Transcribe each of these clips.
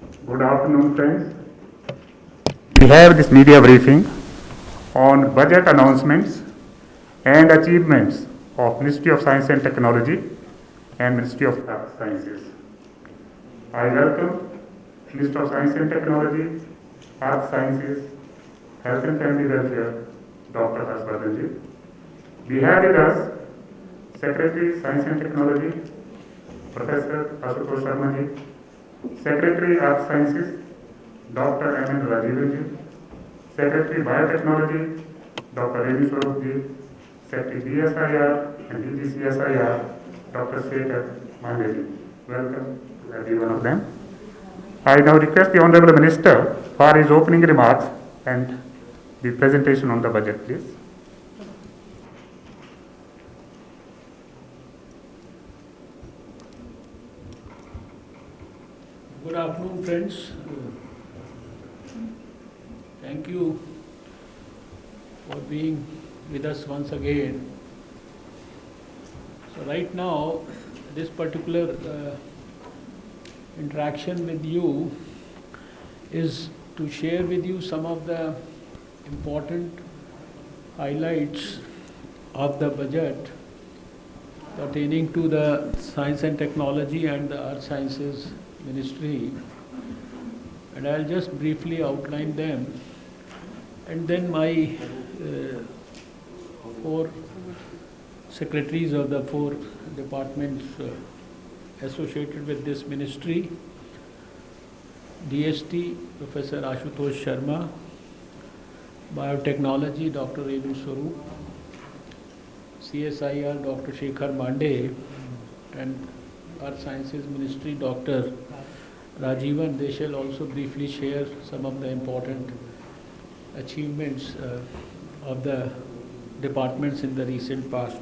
Good afternoon, friends. We have this media briefing on budget announcements and achievements of Ministry of Science and Technology and Ministry of Earth Sciences. I welcome Minister of Science and Technology, Earth Sciences, Health and Family Welfare, Dr. Harshvardhan. We have with us Secretary Science and Technology, Professor Ashutosh Sharma ji, Secretary Earth Sciences, Dr. M. N. Rajivan ji, Secretary Biotechnology, Dr. Renu Swarup ji, Secretary DSIR and DGCSIR, Dr. Shekhar Mande ji. Welcome to every one of them. I now request the Honorable Minister for his opening remarks and the presentation on the budget, please. Good afternoon, friends. Thank you for being with us once again. So right now, this particular interaction with you is to share with you some of the important highlights of the budget pertaining to the Science and Technology and the Earth Sciences Ministry, and I'll just briefly outline them, and then my four secretaries of the four departments associated with this ministry: DST, Professor Ashutosh Sharma; Biotechnology, Dr. Renu Swarup; CSIR, Dr. Shekhar Mande; and Earth Sciences Ministry, Dr. Rajivan. They shall also briefly share some of the important achievements of the departments in the recent past.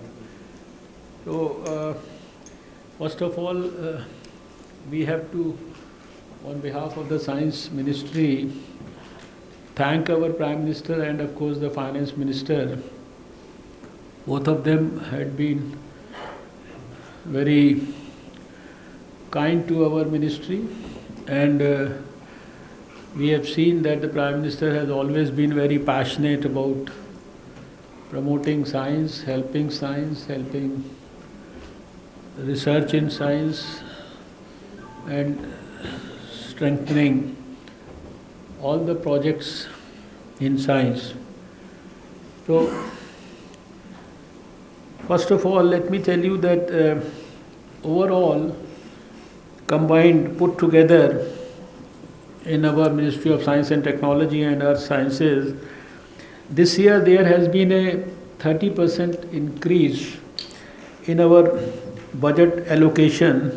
So, first of all, we have to, on behalf of the Science Ministry, thank our Prime Minister and of course the Finance Minister. Both of them had been very kind to our ministry, and we have seen that the Prime Minister has always been very passionate about promoting science, helping research in science, and strengthening all the projects in science. So, first of all, let me tell you that overall, combined, put together in our Ministry of Science and Technology and Earth Sciences, this year there has been a 30% increase in our budget allocation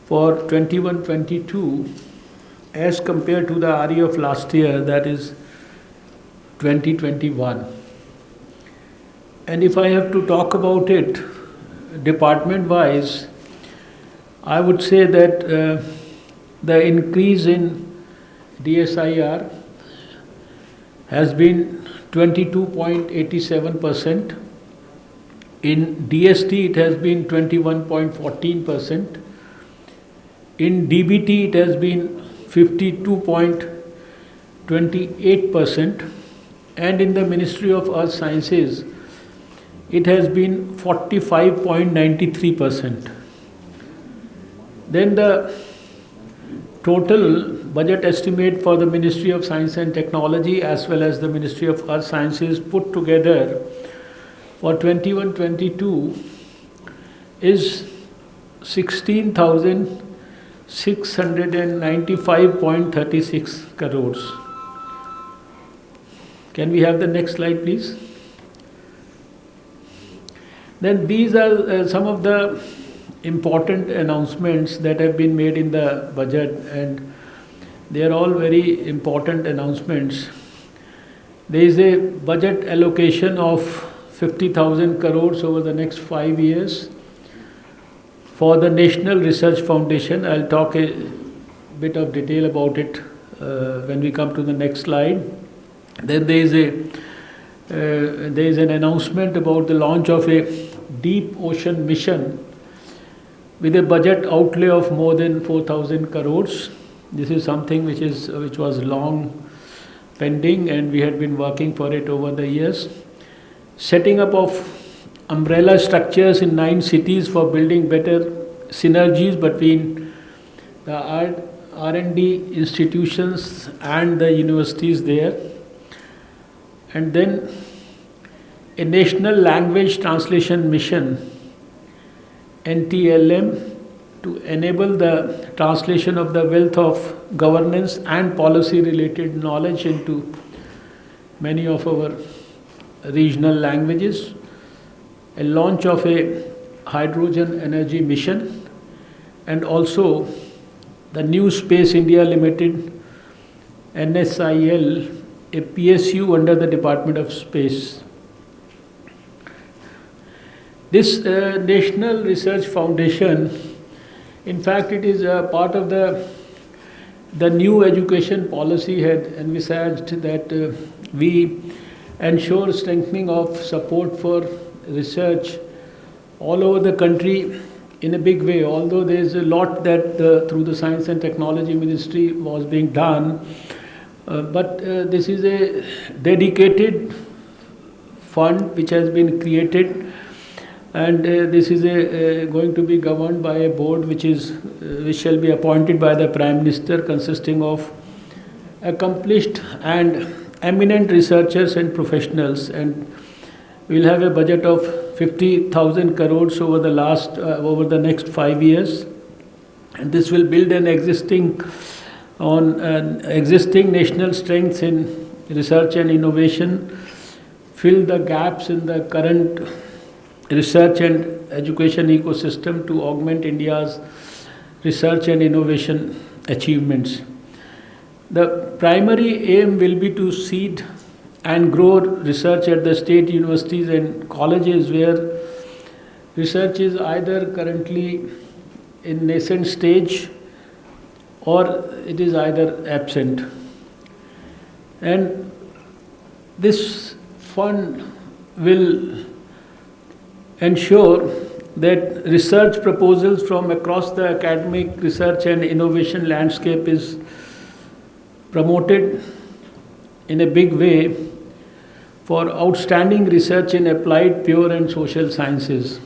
for 21-22 as compared to the RE of last year, that is 2021. And if I have to talk about it department wise, I would say that the increase in DSIR has been 22.87%. In DST it has been 21.14%. In DBT it has been 52.28%. And in the Ministry of Earth Sciences it has been 45.93%. Then the total budget estimate for the Ministry of Science and Technology as well as the Ministry of Earth Sciences put together for 21-22 is 16,695.36 crores. Can we have the next slide, please? Then these are some of the important announcements that have been made in the budget, and they are all very important announcements. There is a budget allocation of 50,000 crores over the next 5 years for the National Research Foundation. I'll talk a bit of detail about it when we come to the next slide. Then there is an announcement about the launch of a deep ocean mission with a budget outlay of more than 4,000 crores. This is something which was long pending, and we had been working for it over the years. Setting up of umbrella structures in 9 cities for building better synergies between the R&D institutions and the universities there. And then a national language translation mission, NTLM, to enable the translation of the wealth of governance and policy related knowledge into many of our regional languages. A launch of a hydrogen energy mission, and also the New Space India Limited, NSIL, a PSU under the Department of Space. This National Research Foundation, in fact, it is a part of the new education policy had envisaged that we ensure strengthening of support for research all over the country in a big way. Although there is a lot that through the Science and Technology Ministry was being done, but this is a dedicated fund which has been created, and this is going to be governed by a board which shall be appointed by the Prime Minister, consisting of accomplished and eminent researchers and professionals, and we will have a budget of 50,000 crores over the next 5 years, and this will build an existing national strengths in research and innovation, fill the gaps in the current research and education ecosystem to augment India's research and innovation achievements. The primary aim will be to seed and grow research at the state universities and colleges where research is either currently in nascent stage or it is either absent. And this fund will ensure that research proposals from across the academic, research and innovation landscape is promoted in a big way for outstanding research in applied, pure and social sciences.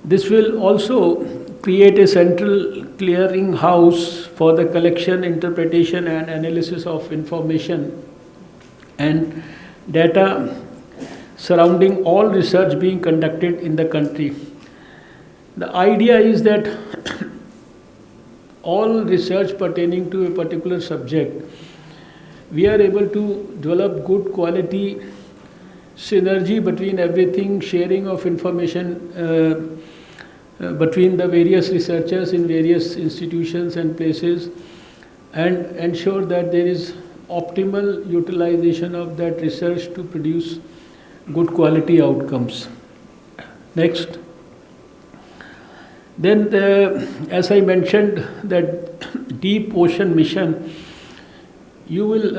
This will also create a central clearing house for the collection, interpretation and analysis of information and data surrounding all research being conducted in the country. The idea is that all research pertaining to a particular subject, we are able to develop good quality synergy between everything, sharing of information between the various researchers in various institutions and places, and ensure that there is optimal utilization of that research to produce good quality outcomes. Next. Then, as I mentioned, that Deep Ocean Mission, you will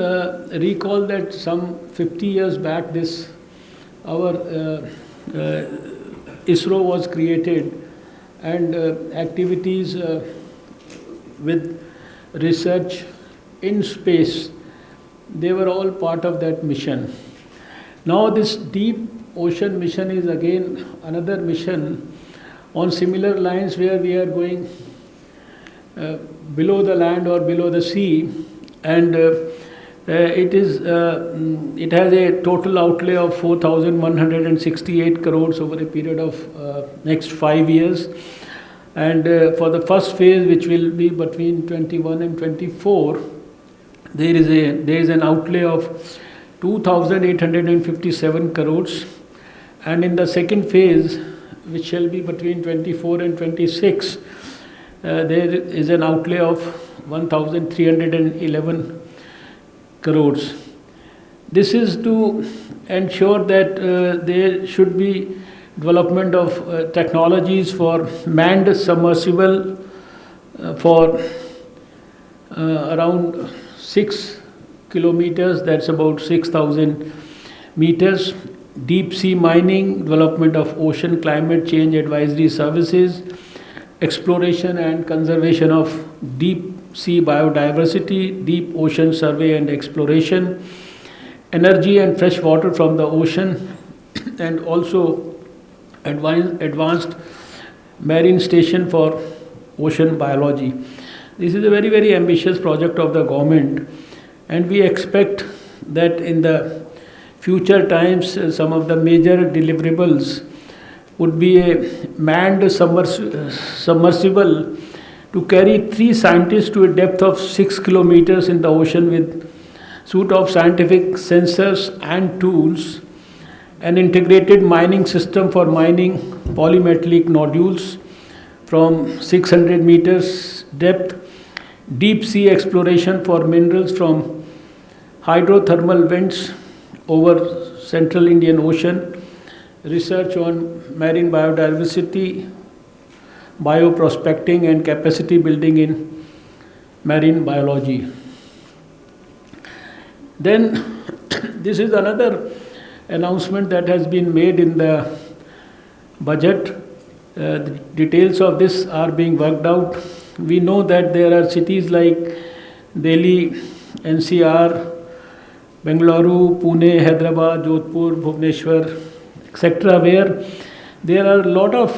recall that some 50 years back, our ISRO was created, and activities with research in space, they were all part of that mission. Now this Deep Ocean Mission is again another mission on similar lines, where we are going below the land or below the sea, and it has a total outlay of 4,168 crores over a period of next 5 years, and for the first phase, which will be between 21 and 24, there is an outlay of 2,857 crores, and in the second phase, which shall be between 24 and 26, there is an outlay of 1,311 crores. This is to ensure that there should be development of technologies for manned submersible for around 6 kilometers, that's about 6,000 meters, deep sea mining, development of ocean climate change advisory services, exploration and conservation of deep sea biodiversity, deep ocean survey and exploration, energy and fresh water from the ocean, and also advanced marine station for ocean biology. This is a very, very ambitious project of the government, and we expect that in the future times, some of the major deliverables would be a manned submersible to carry 3 scientists to a depth of 6 kilometers in the ocean with suite of scientific sensors and tools, an integrated mining system for mining polymetallic nodules from 600 meters depth, deep sea exploration for minerals from hydrothermal vents over central Indian Ocean, research on marine biodiversity, bioprospecting and capacity building in marine biology. Then this is another announcement that has been made in the budget. The details of this are being worked out. We know that there are cities like Delhi, NCR, Bengaluru, Pune, Hyderabad, Jodhpur, Bhubaneswar, etc., where there are a lot of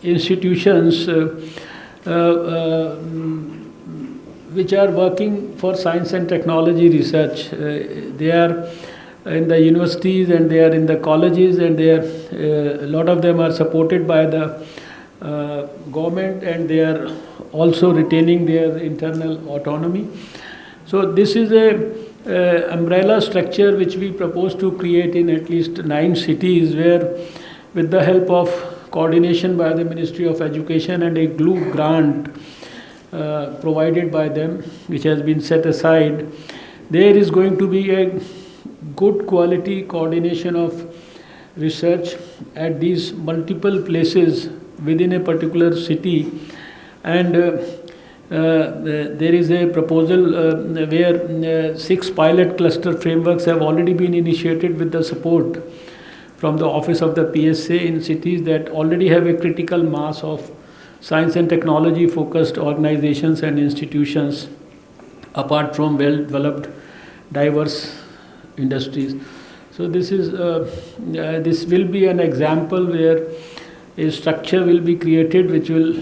institutions which are working for science and technology research. They are in the universities and they are in the colleges, and they are, a lot of them are supported by the government, and they are also retaining their internal autonomy. So this is a umbrella structure which we propose to create in at least 9 cities, where with the help of coordination by the Ministry of Education and a GLUE grant provided by them, which has been set aside, there is going to be a good quality coordination of research at these multiple places within a particular city. And there is a proposal where 6 pilot cluster frameworks have already been initiated with the support from the office of the PSA in cities that already have a critical mass of science and technology focused organizations and institutions, apart from well developed diverse industries. So this will be an example where a structure will be created which will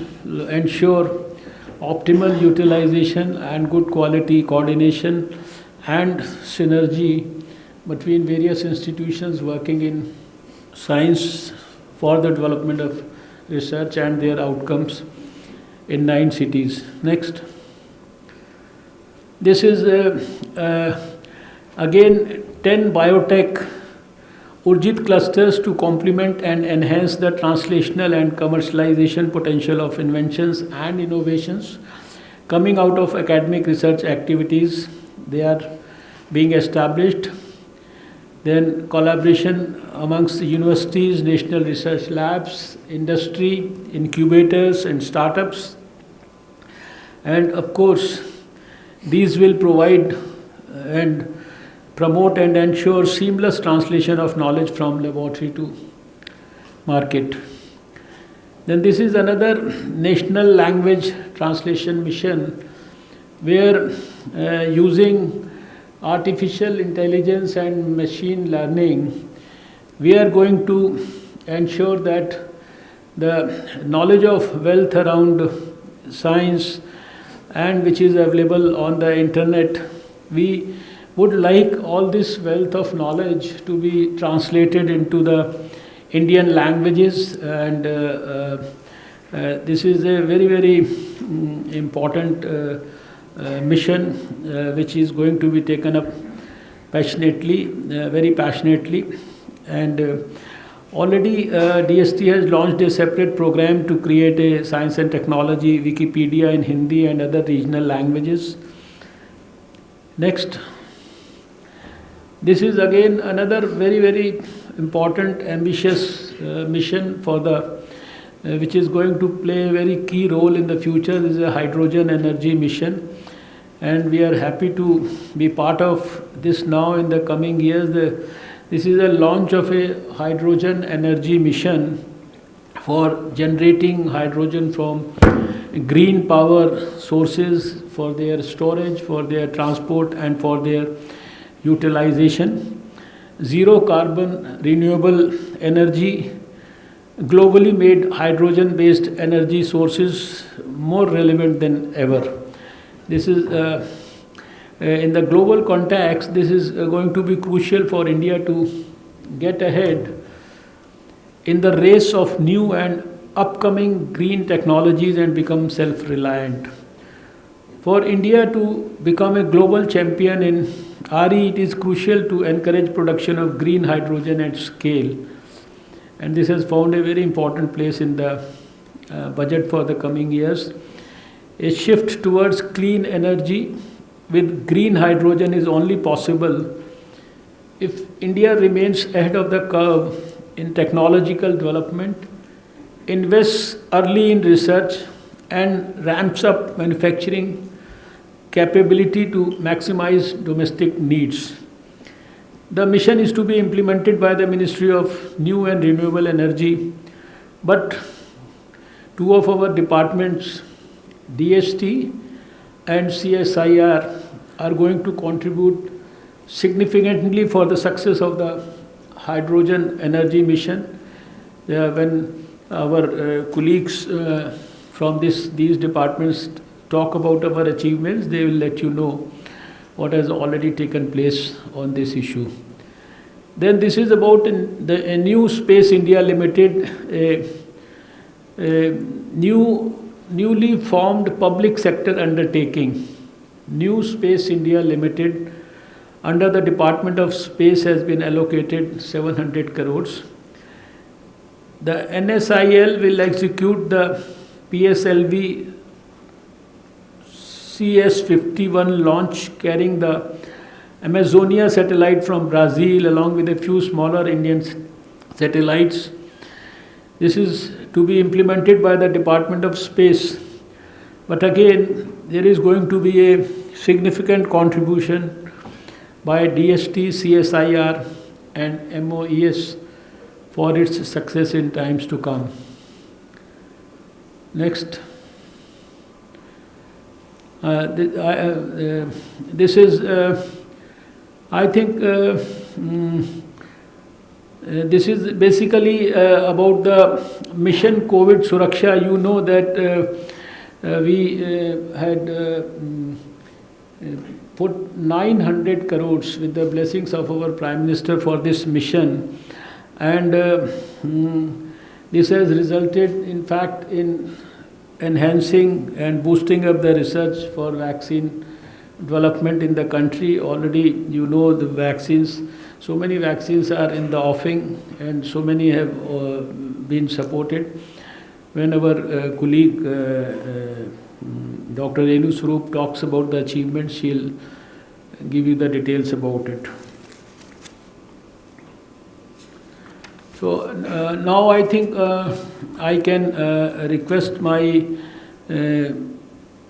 ensure optimal utilization and good quality coordination and synergy between various institutions working in science for the development of research and their outcomes in 9 cities. Next. This is again 10 biotech Urjit clusters to complement and enhance the translational and commercialization potential of inventions and innovations coming out of academic research activities. They are being established. Then collaboration amongst the universities, national research labs, industry, incubators and startups. And of course, these will provide and promote and ensure seamless translation of knowledge from laboratory to market. Then this is another national language translation mission where using artificial intelligence and machine learning, we are going to ensure that the knowledge of wealth around science and which is available on the internet, we would like all this wealth of knowledge to be translated into the Indian languages, and this is a very, very important mission which is going to be taken up passionately, very passionately. And already DST has launched a separate program to create a science and technology Wikipedia in Hindi and other regional languages. Next. This is again another very, very important, ambitious mission for the which is going to play a very key role in the future. This is a hydrogen energy mission, and we are happy to be part of this now in the coming years. This is a launch of a hydrogen energy mission for generating hydrogen from green power sources for their storage, for their transport, and for their utilization. Zero carbon renewable energy globally made hydrogen based energy sources more relevant than ever. This is in the global context, this is going to be crucial for India to get ahead in the race of new and upcoming green technologies and become self reliant. For India to become a global champion in RE, it is crucial to encourage production of green hydrogen at scale. And this has found a very important place in the budget for the coming years. A shift towards clean energy with green hydrogen is only possible if India remains ahead of the curve in technological development, invests early in research, and ramps up manufacturing capability to maximize domestic needs. The mission is to be implemented by the Ministry of New and Renewable Energy, but two of our departments, DST and CSIR, are going to contribute significantly for the success of the hydrogen energy mission. When our colleagues from these departments talk about our achievements, they will let you know what has already taken place on this issue. Then this is about a new Space India Limited, a newly formed public sector undertaking. New Space India Limited under the Department of Space has been allocated 700 crores. The NSIL will execute the PSLV CS-51 launch carrying the Amazonia satellite from Brazil along with a few smaller Indian satellites. This is to be implemented by the Department of Space. But again, there is going to be a significant contribution by DST, CSIR and MOES for its success in times to come. Next. This is, I think, this is basically about the mission COVID Suraksha. You know that we had put 900 crores with the blessings of our Prime Minister for this mission, and this has resulted in fact in enhancing and boosting up the research for vaccine development in the country. Already you know the vaccines, so many vaccines are in the offing and so many have been supported. When our colleague Dr. Renu Swarup talks about the achievements, she'll give you the details about it. So now I think I can request my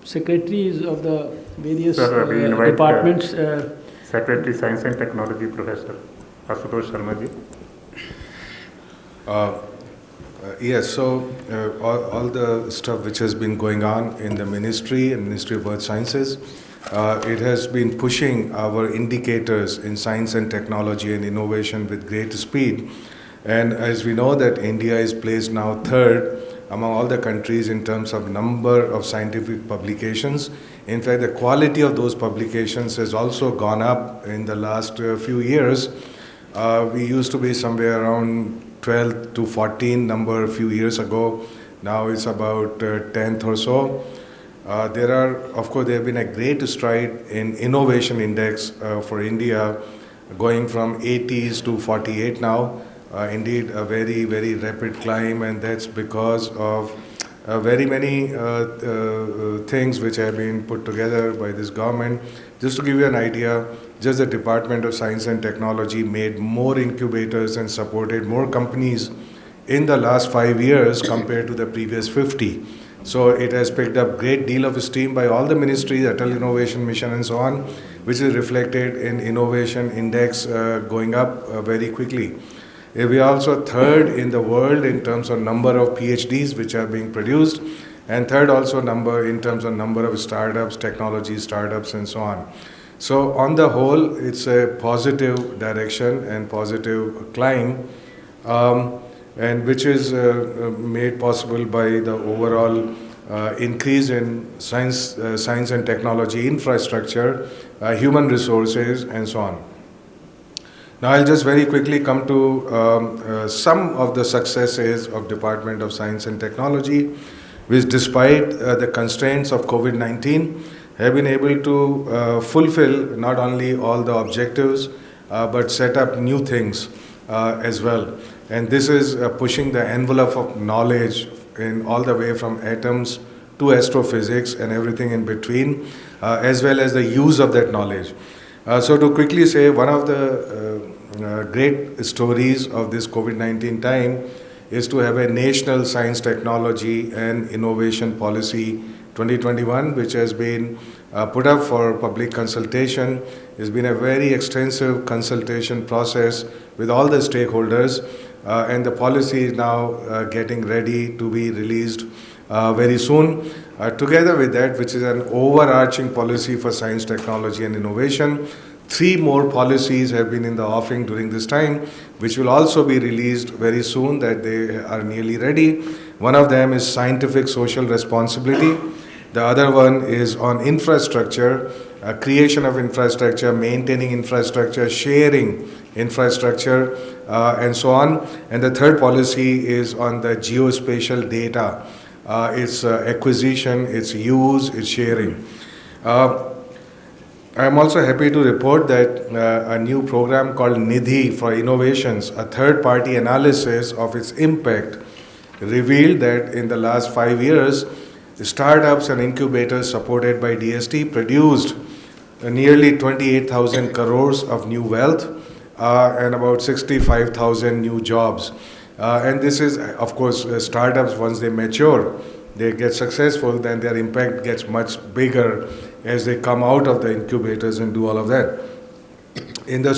secretaries of the various departments. Secretary Science and Technology, Professor Ashutosh Sharma ji. Yes, so all the stuff which has been going on in the Ministry and Ministry of Earth Sciences, it has been pushing our indicators in science and technology and innovation with great speed. And as we know that India is placed now third among all the countries in terms of number of scientific publications. In fact, the quality of those publications has also gone up in the last few years. We used to be somewhere around 12 to 14 number a few years ago. Now it's about 10th or so. Of course, there have been a great stride in innovation index for India, going from 80s to 48 now. Indeed, a very, very rapid climb, and that's because of very many things which have been put together by this government. Just to give you an idea, just the Department of Science and Technology made more incubators and supported more companies in the last 5 years compared to the previous 50. So it has picked up great deal of steam by all the ministries, Atal Innovation Mission and so on, which is reflected in innovation index going up very quickly. We are also third in the world in terms of number of PhDs which are being produced, and third also number in terms of number of startups, technology startups, and so on. So on the whole, it's a positive direction and positive climb, and which is made possible by the overall increase in science and technology infrastructure, human resources, and so on. Now I'll just very quickly come to some of the successes of Department of Science and Technology, which despite the constraints of COVID-19 have been able to fulfill not only all the objectives but set up new things as well. And this is pushing the envelope of knowledge in all the way from atoms to astrophysics and everything in between, as well as the use of that knowledge. So to quickly say, one of the great stories of this COVID-19 time is to have a national science, technology and innovation policy 2021, which has been put up for public consultation. It's been a very extensive consultation process with all the stakeholders, and the policy is now getting ready to be released very soon. Together with that, which is an overarching policy for science, technology and innovation, 3 more policies have been in the offing during this time, which will also be released very soon, that they are nearly ready. One of them is scientific social responsibility. The other one is on infrastructure, creation of infrastructure, maintaining infrastructure, sharing infrastructure, and so on. And the third policy is on the geospatial data, its acquisition, its use, its sharing. I am also happy to report that a new program called Nidhi for Innovations, a third-party analysis of its impact, revealed that in the last 5 years, startups and incubators supported by DST produced nearly 28,000 crores of new wealth and about 65,000 new jobs. And this is, of course, startups, once they mature, they get successful, then their impact gets much bigger as they come out of the incubators and do all of that. In the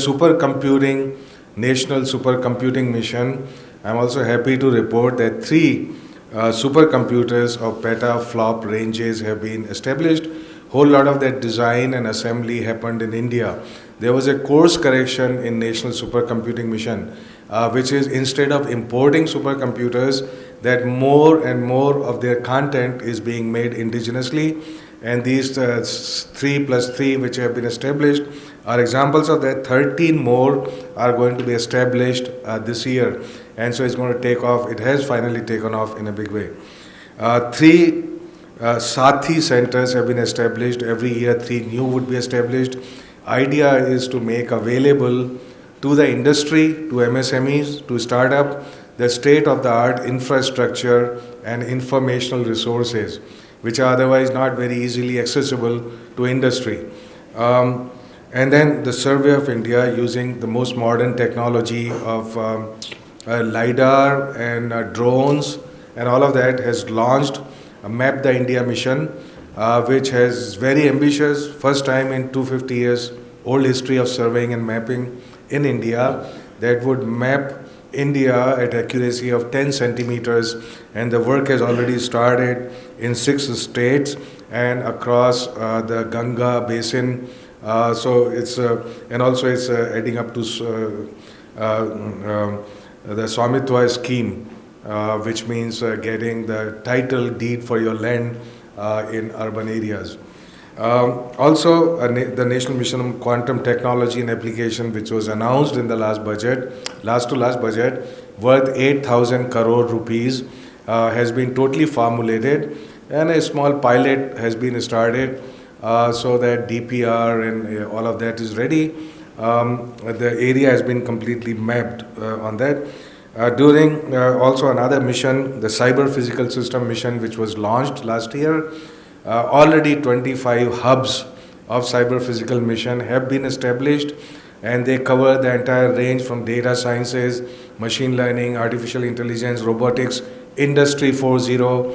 National Supercomputing Mission, I'm also happy to report that 3 supercomputers of petaflop ranges have been established. Whole lot of that design and assembly happened in India. There was a course correction in National Supercomputing Mission, which is instead of importing supercomputers, that more and more of their content is being made indigenously. And these 3 plus 3 which have been established are examples of that. 13 more are going to be established this year. And so it's going to take off. It has finally taken off in a big way. 3 Sathi centers have been established. Every year 3 new would be established. Idea is to make available to the industry, to MSMEs, to startup, the state-of-the-art infrastructure and informational resources, which are otherwise not very easily accessible to industry. And then the Survey of India, using the most modern technology of LiDAR and drones and all of that, has launched a Map the India mission, which has very ambitious, first time in 250 years old history of surveying and mapping in India, that would map India at accuracy of 10 centimeters, and the work has already started in 6 states and across the Ganga basin. So it's and also it's adding up to the Swamitwa scheme, which means getting the title deed for your land in urban areas. Also, the National Mission on Quantum Technology and Application, which was announced in the last to last budget, worth 8,000 crore rupees, has been totally formulated, and a small pilot has been started so that DPR and all of that is ready. The area has been completely mapped on that. During also another mission, the Cyber Physical System mission, which was launched last year, already 25 hubs of cyber physical mission have been established, and they cover the entire range from data sciences, machine learning, artificial intelligence, robotics, Industry 4.0,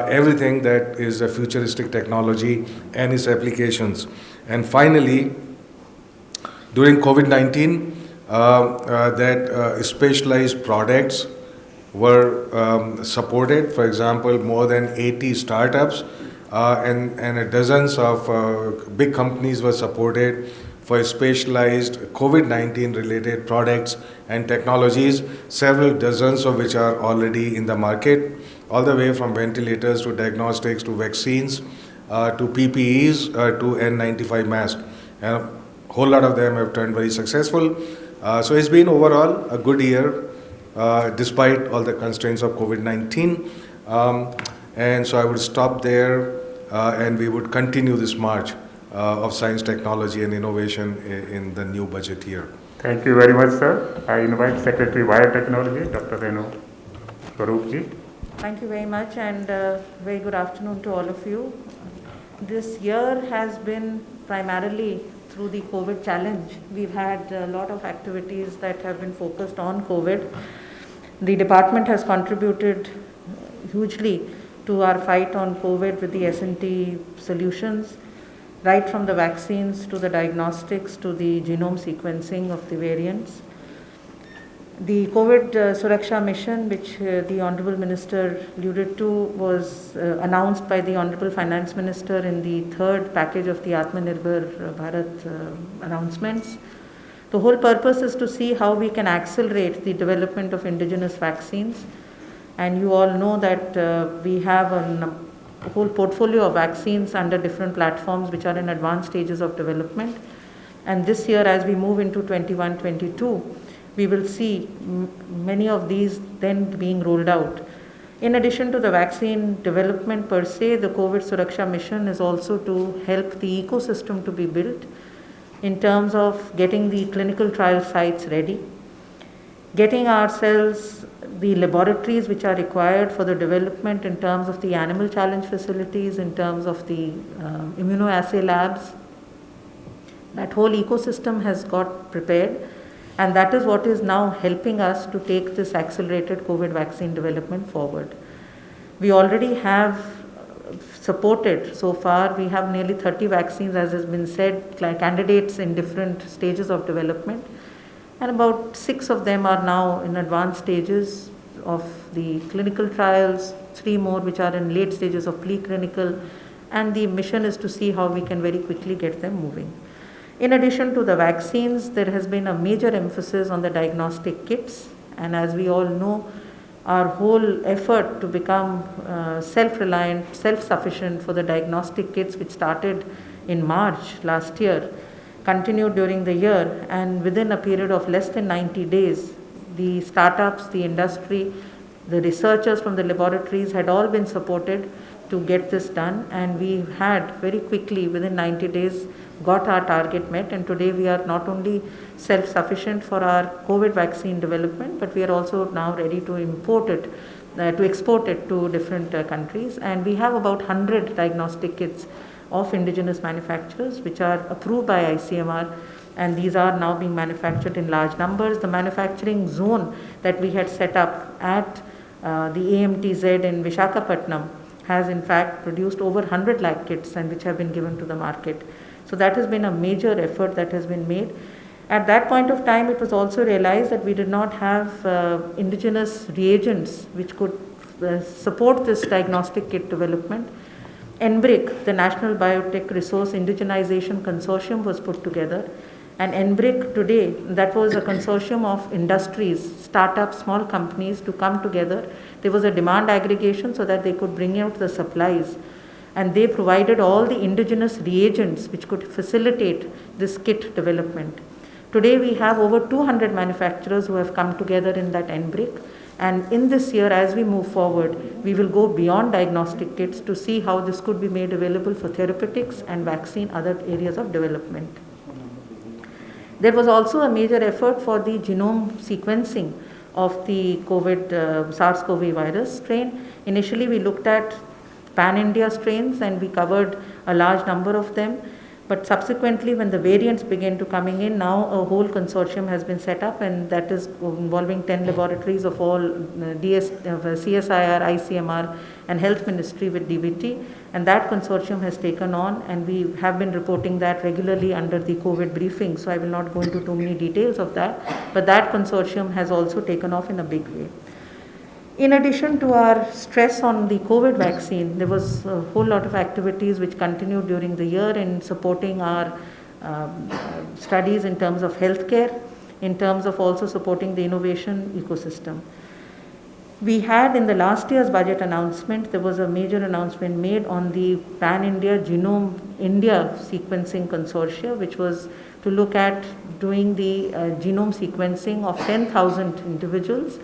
everything that is a futuristic technology and its applications. And finally, during COVID-19, that specialized products were supported. For example, more than 80 startups and dozens of big companies were supported for specialized COVID-19 related products and technologies, several dozens of which are already in the market, all the way from ventilators to diagnostics to vaccines to PPEs to N95 masks. And a whole lot of them have turned very successful. So it's been overall a good year despite all the constraints of COVID-19. And so I would stop there and we would continue this march of science, technology and innovation in the new budget year. Thank you very much, sir. I invite Secretary Biotechnology, Dr. Renu Swaroopji. Thank you very much and very good afternoon to all of you. This year has been primarily through the COVID challenge. We've had a lot of activities that have been focused on COVID. The department has contributed hugely to our fight on COVID with the S&T solutions, right from the vaccines to the diagnostics to the genome sequencing of the variants. The COVID Suraksha mission, which the Honorable Minister alluded to, was announced by the Honorable Finance Minister in the third package of the Atmanirbhar Bharat announcements. The whole purpose is to see how we can accelerate the development of indigenous vaccines. And you all know that we have a whole portfolio of vaccines under different platforms which are in advanced stages of development. And this year, as we move into 21-22, we will see many of these then being rolled out. In addition to the vaccine development per se, the COVID Suraksha mission is also to help the ecosystem to be built in terms of getting the clinical trial sites ready, getting ourselves the laboratories which are required for the development in terms of the animal challenge facilities, in terms of the immunoassay labs. That whole ecosystem has got prepared. And that is what is now helping us to take this accelerated COVID vaccine development forward. We already have supported, so far we have nearly 30 vaccines, as has been said, candidates in different stages of development. And about 6 of them are now in advanced stages of the clinical trials, 3 more which are in late stages of preclinical. And the mission is to see how we can very quickly get them moving. In addition to the vaccines, there has been a major emphasis on the diagnostic kits. And as we all know, our whole effort to become self-reliant, self-sufficient for the diagnostic kits, which started in March last year, continued during the year. And within a period of less than 90 days, the startups, the industry, the researchers from the laboratories had all been supported to get this done. And we had very quickly, within 90 days, got our target met, and today we are not only self-sufficient for our COVID vaccine development, but we are also now ready to import it, to export it to different countries. And we have about 100 diagnostic kits of indigenous manufacturers which are approved by ICMR, and these are now being manufactured in large numbers. The manufacturing zone that we had set up at the AMTZ in Visakhapatnam has in fact produced over 100 lakh kits, and which have been given to the market. So that has been a major effort that has been made. At that point of time, it was also realized that we did not have indigenous reagents which could support this diagnostic kit development. NBRIC, the National Biotech Resource Indigenization Consortium, was put together. And NBRIC today, that was a consortium of industries, startups, small companies to come together. There was a demand aggregation so that they could bring out the supplies. And they provided all the indigenous reagents which could facilitate this kit development. Today we have over 200 manufacturers who have come together in that NBRIC. And in this year, as we move forward, we will go beyond diagnostic kits to see how this could be made available for therapeutics and vaccine, other areas of development. There was also a major effort for the genome sequencing of the COVID SARS-CoV virus strain. Initially, we looked at pan-India strains and we covered a large number of them. But subsequently, when the variants began to coming in, now a whole consortium has been set up, and that is involving 10 laboratories of all CSIR, ICMR and Health Ministry with DBT. And that consortium has taken on, and we have been reporting that regularly under the COVID briefing. So I will not go into too many details of that. But that consortium has also taken off in a big way. In addition to our stress on the COVID vaccine, there was a whole lot of activities which continued during the year in supporting our studies in terms of healthcare, in terms of also supporting the innovation ecosystem. We had in the last year's budget announcement, there was a major announcement made on the Pan-India Genome India Sequencing Consortia, which was to look at doing the genome sequencing of 10,000 individuals.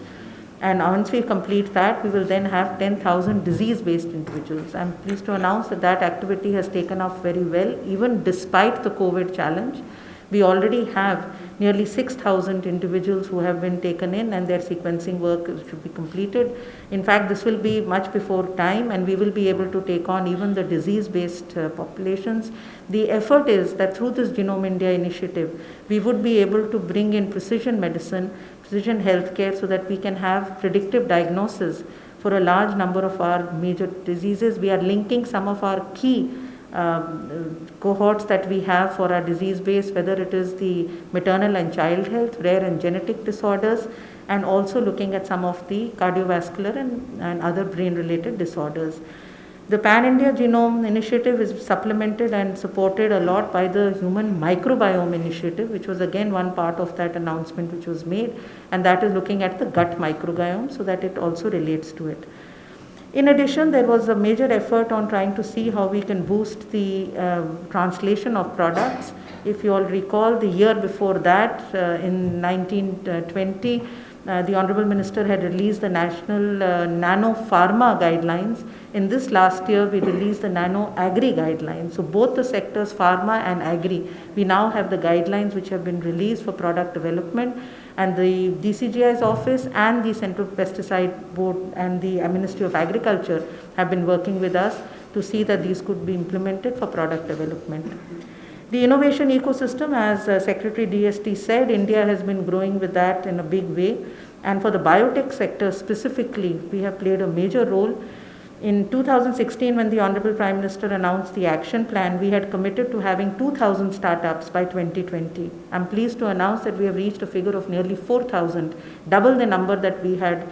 And once we complete that, we will then have 10,000 disease-based individuals. I'm pleased to announce that that activity has taken off very well, even despite the COVID challenge. We already have nearly 6,000 individuals who have been taken in, and their sequencing work should be completed. In fact, this will be much before time, and we will be able to take on even the disease-based populations. The effort is that through this Genome India initiative, we would be able to bring in precision medicine, precision healthcare, so that we can have predictive diagnosis for a large number of our major diseases. We are linking some of our key cohorts that we have for our disease base, whether it is the maternal and child health, rare and genetic disorders, and also looking at some of the cardiovascular and other brain related disorders. The Pan India Genome Initiative is supplemented and supported a lot by the Human Microbiome Initiative, which was again one part of that announcement which was made, and that is looking at the gut microbiome, so that it also relates to it. In addition, there was a major effort on trying to see how we can boost the translation of products. If you all recall, the year before that, in 1920, the Honorable Minister had released the National Nano Pharma Guidelines. In this last year, we released the Nano Agri Guidelines. So both the sectors, pharma and agri, we now have the guidelines which have been released for product development. And the DCGI's office and the Central Pesticide Board and the Ministry of Agriculture have been working with us to see that these could be implemented for product development. The innovation ecosystem, as Secretary DST said, India has been growing with that in a big way. And for the biotech sector specifically, we have played a major role. In 2016, when the Honorable Prime Minister announced the action plan, we had committed to having 2,000 startups by 2020. I'm pleased to announce that we have reached a figure of nearly 4,000, double the number that we had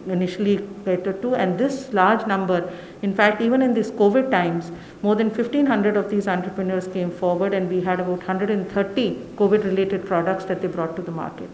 initially catered to. And this large number, in fact, even in these COVID times, more than 1,500 of these entrepreneurs came forward, and we had about 130 COVID-related products that they brought to the market.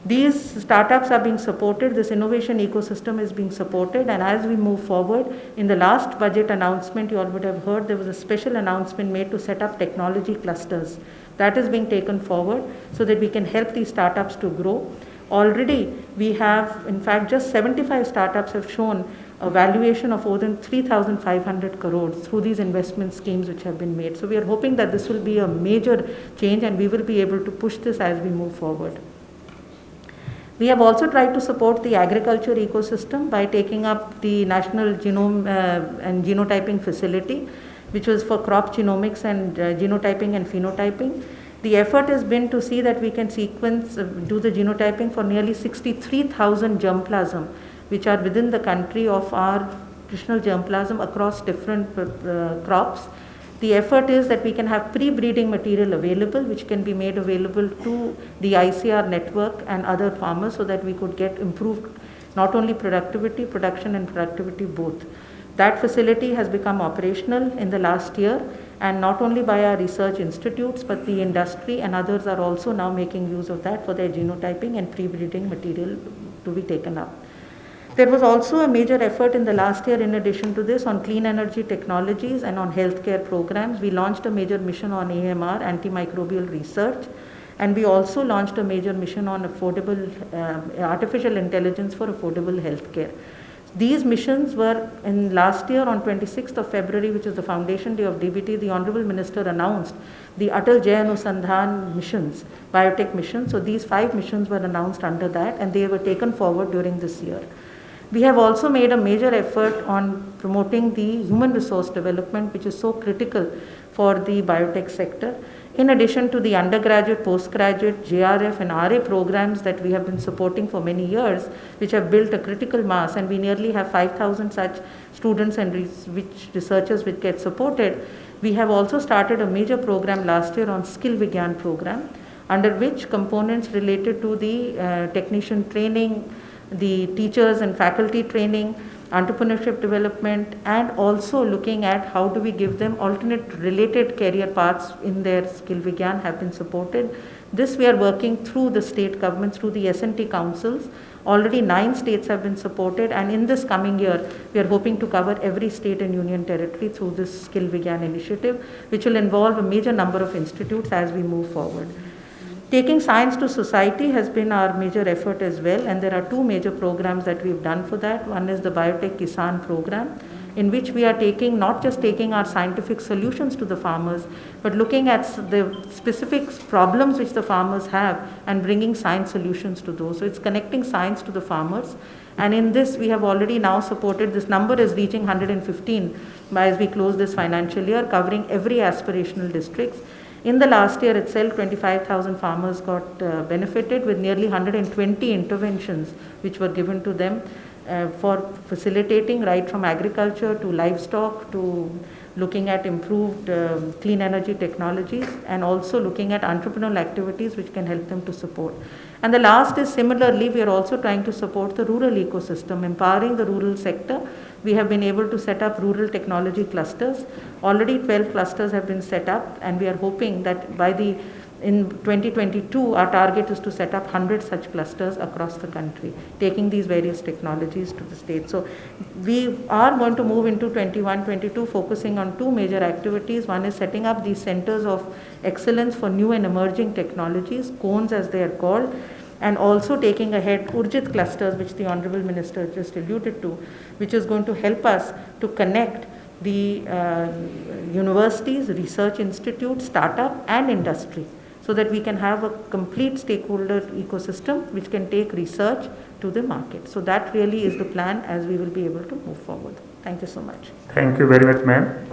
These startups are being supported, this innovation ecosystem is being supported, and as we move forward, in the last budget announcement, you all would have heard there was a special announcement made to set up technology clusters. That is being taken forward so that we can help these startups to grow. Already, we have, in fact, just 75 startups have shown a valuation of more than 3,500 crores through these investment schemes which have been made. So we are hoping that this will be a major change, and we will be able to push this as we move forward. We have also tried to support the agriculture ecosystem by taking up the National Genome and Genotyping Facility, which was for crop genomics and genotyping and phenotyping. The effort has been to see that we can do the genotyping for nearly 63,000 germplasm, which are within the country of our nutritional germplasm across different crops. The effort is that we can have pre-breeding material available, which can be made available to the ICR network and other farmers, so that we could get improved not only productivity, production and productivity both. That facility has become operational in the last year, and not only by our research institutes, but the industry and others are also now making use of that for their genotyping and pre-breeding material to be taken up. There was also a major effort in the last year, in addition to this, on clean energy technologies and on healthcare programs. We launched a major mission on AMR, antimicrobial research, and we also launched a major mission on affordable artificial intelligence for affordable healthcare. These missions were in last year on 26th of February, which is the foundation day of DBT, the Honorable Minister announced the Atal Jai Anusandhan missions, biotech missions. So these 5 missions were announced under that, and they were taken forward during this year. We have also made a major effort on promoting the human resource development, which is so critical for the biotech sector. In addition to the undergraduate, postgraduate, JRF and RA programs that we have been supporting for many years, which have built a critical mass, and we nearly have 5,000 such students and researchers which get supported, we have also started a major program last year on Skill Vigyan program, under which components related to the technician training, the teachers and faculty training, entrepreneurship development, and also looking at how do we give them alternate related career paths in their skill vigyan have been supported. This we are working through the state governments, through the S&T councils. Already 9 states have been supported, and in this coming year, we are hoping to cover every state and union territory through this Skill Vigyan initiative, which will involve a major number of institutes as we move forward. Taking science to society has been our major effort as well, and there are 2 major programs that we've done for that. One is the Biotech Kisan program, in which we are not just taking our scientific solutions to the farmers, but looking at the specific problems which the farmers have and bringing science solutions to those. So it's connecting science to the farmers. And in this, we have already now supported, this number is reaching 115 as we close this financial year, covering every aspirational districts. In the last year itself, 25,000 farmers got benefited with nearly 120 interventions which were given to them for facilitating right from agriculture to livestock to looking at improved clean energy technologies, and also looking at entrepreneurial activities which can help them to support. And the last is similarly, we are also trying to support the rural ecosystem, empowering the rural sector. We have been able to set up rural technology clusters. Already 12 clusters have been set up, and we are hoping that in 2022, our target is to set up 100 such clusters across the country, taking these various technologies to the state. So we are going to move into 21-22, focusing on 2 major activities. One is setting up these centers of excellence for new and emerging technologies, cones as they are called, and also taking ahead Urjit clusters, which the Honorable Minister just alluded to, which is going to help us to connect the universities, research institutes, startup and industry, so that we can have a complete stakeholder ecosystem which can take research to the market. So that really is the plan as we will be able to move forward. Thank you so much. Thank you very much, ma'am.